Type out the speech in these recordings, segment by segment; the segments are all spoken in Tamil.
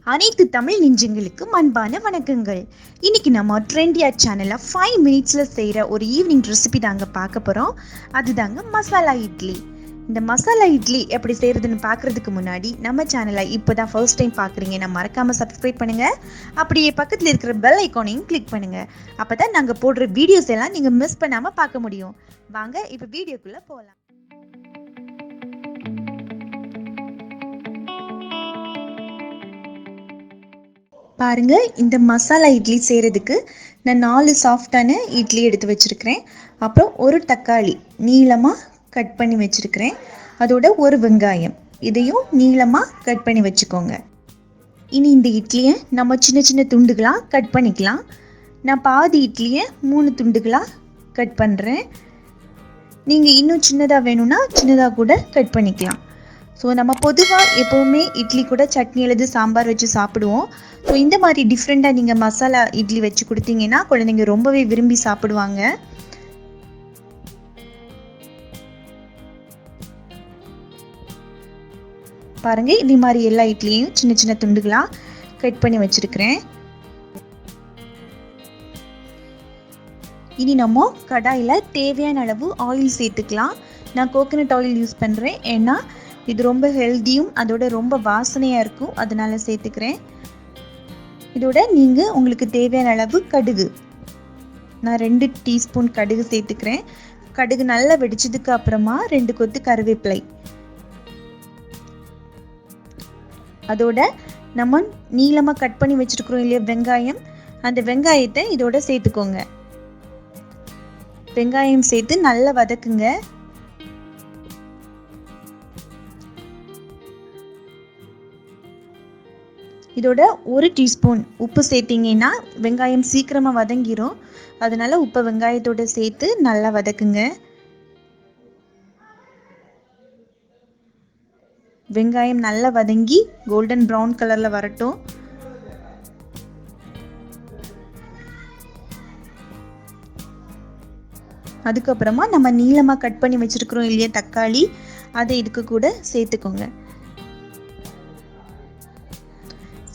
அனைத்து தமிழ் நெஞ்சங்களுக்கும் அன்பான வணக்கங்கள். இன்னைக்கு நம்ம ட்ரெண்டி ஆர்ட் சேனல்ல 5 மினிட்ஸ்ல செய்யற ஒரு ஈவினிங் ரெசிபி தாங்க பார்க்க போறோம். அதுதாங்க மசாலா இட்லி. இந்த மசாலா இட்லி எப்படி செய்யறதுன்னு பார்க்கறதுக்கு முன்னாடி நம்ம சேனலை இப்போதான் ஃபர்ஸ்ட் டைம் பார்க்குறீங்கன்னா மறக்காம சப்ஸ்கிரைப் பண்ணுங்க. அப்படியே பக்கத்தில் இருக்கிற பெல் ஐக்கானையும் கிளிக் பண்ணுங்க. அப்பதான் நாங்க போடுற வீடியோஸ் எல்லாம் நீங்க மிஸ் பண்ணாம பார்க்க முடியும். வாங்க இப்போ வீடியோக்குள்ள போகலாம். பாருங்க, இந்த மசாலா இட்லி செய்கிறதுக்கு நான் 4 சாஃப்டான இட்லி எடுத்து வச்சுருக்கிறேன். அப்புறம் ஒரு தக்காளி நீளமாக கட் பண்ணி வச்சுருக்கிறேன். அதோட ஒரு வெங்காயம், இதையும் நீளமாக கட் பண்ணி வச்சுக்கோங்க. இனி இந்த இட்லியை நம்ம சின்ன சின்ன துண்டுகளாக கட் பண்ணிக்கலாம். நான் பாதி இட்லியை 3 துண்டுகளாக கட் பண்ணுறேன். நீங்கள் இன்னும் சின்னதாக வேணும்னா சின்னதாக கூட கட் பண்ணிக்கலாம். ஸோ நம்ம பொதுவாக எப்போவுமே இட்லி கூட சட்னி அல்லது சாம்பார் வச்சு சாப்பிடுவோம். ஸோ இந்த மாதிரி டிஃப்ரெண்ட்டாக நீங்கள் மசாலா இட்லி வச்சு கொடுத்தீங்கன்னா குழந்தைங்க ரொம்பவே விரும்பி சாப்பிடுவாங்க. பாருங்கள், இதே மாதிரி எல்லா இட்லியையும் சின்ன சின்ன துண்டுகளாக கட் பண்ணி வச்சுருக்கிறேன். இனி நம்ம கடாயில் தேவையான அளவு ஆயில் சேர்த்துக்கலாம். நான் கோகனட் ஆயில் யூஸ் பண்ணுறேன், ஏன்னா இது ரொம்ப ஹெல்த்தியும் அதோட ரொம்ப வாசனையாக இருக்கும், அதனால சேர்த்துக்கிறேன். இதோட நீங்கள் உங்களுக்கு தேவையான அளவு கடுகு, நான் 2 டீஸ்பூன் கடுகு சேர்த்துக்கிறேன். கடுகு நல்லா வெடிச்சதுக்கு அப்புறமா 2 கொத்து கருவேப்பிலை, அதோட நம்ம நீளமாக கட் பண்ணி வச்சுருக்கிறோம் இல்லையா வெங்காயம், அந்த வெங்காயத்தை இதோட சேர்த்துக்கோங்க. வெங்காயம் சேர்த்து நல்லா வதக்குங்க. இதோட 1 டீஸ்பூன் உப்பு சேர்த்திங்கன்னா வெங்காயம் சீக்கிரமாக வதங்கிரும். அதனால உப்பை வெங்காயத்தோடு சேர்த்து நல்லா வதக்குங்க. வெங்காயம் நல்லா வதங்கி கோல்டன் ப்ரௌன் கலரில் வரட்டும். அதுக்கப்புறமா நம்ம நீளமாக கட் பண்ணி வச்சுருக்கிறோம் இல்லையா தக்காளி, அதை இதுக்கு கூட சேர்த்துக்கோங்க.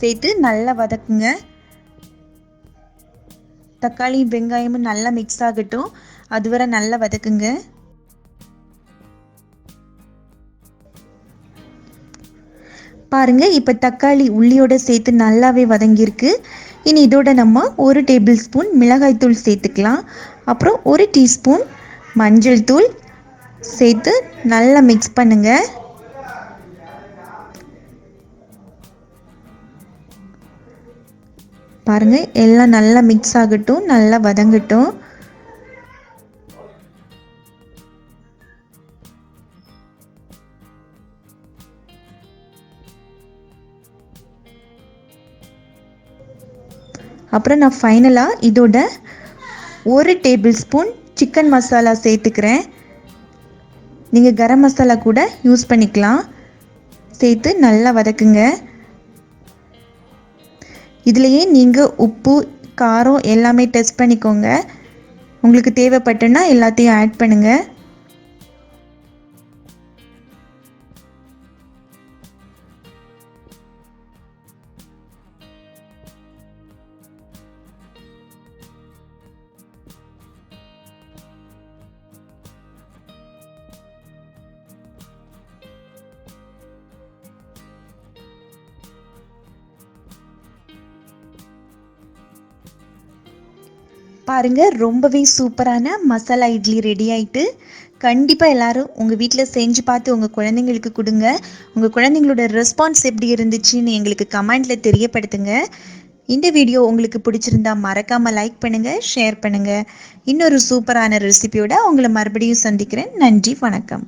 சேர்த்து நல்லா வதக்குங்க. தக்காளி வெங்காயமும் நல்லா மிக்ஸ் ஆகட்டும், அதுவரை நல்லா வதக்குங்க. பாருங்க, இப்போ தக்காளி உள்ளியோட சேர்த்து நல்லாவே வதங்கியிருக்கு. இனி இதோட நம்ம 1 டேபிள் ஸ்பூன் மிளகாய் தூள் சேர்த்துக்கலாம். அப்புறம் 1 டீஸ்பூன் மஞ்சள் தூள் சேர்த்து நல்லா மிக்ஸ் பண்ணுங்க. பாருங்க, எல்லாம் நல்லா மிக்ஸ் ஆகட்டும், நல்லா வதங்கட்டும். அப்புறம் நான் ஃபைனலாக இதோட 1 டேபிள் ஸ்பூன் சிக்கன் மசாலா சேர்த்துக்கிறேன். நீங்கள் கரம் மசாலா கூட யூஸ் பண்ணிக்கலாம். சேர்த்து நல்லா வதக்குங்க. இதுலேயே நீங்கள் உப்பு காரம் எல்லாமே டெஸ்ட் பண்ணிக்கோங்க. உங்களுக்கு தேவைப்பட்டுன்னா எல்லாத்தையும் ஆட் பண்ணுங்கள். பாருங்க, ரொம்பவே சூப்பரான மசாலா இட்லி ரெடி ஆயிட்டு. கண்டிப்பாக எல்லாரும் உங்கள் வீட்டில் செஞ்சு பார்த்து உங்கள் குழந்தைங்களுக்கு கொடுங்க. உங்கள் குழந்தைங்களோட ரெஸ்பான்ஸ் எப்படி இருந்துச்சுன்னு எங்களுக்கு கமெண்ட்டில் தெரியப்படுத்துங்க. இந்த வீடியோ உங்களுக்கு பிடிச்சிருந்தா மறக்காமல் லைக் பண்ணுங்கள், ஷேர் பண்ணுங்கள். இன்னொரு சூப்பரான ரெசிபியோட உங்களை மறுபடியும் சந்திக்கிறேன். நன்றி, வணக்கம்.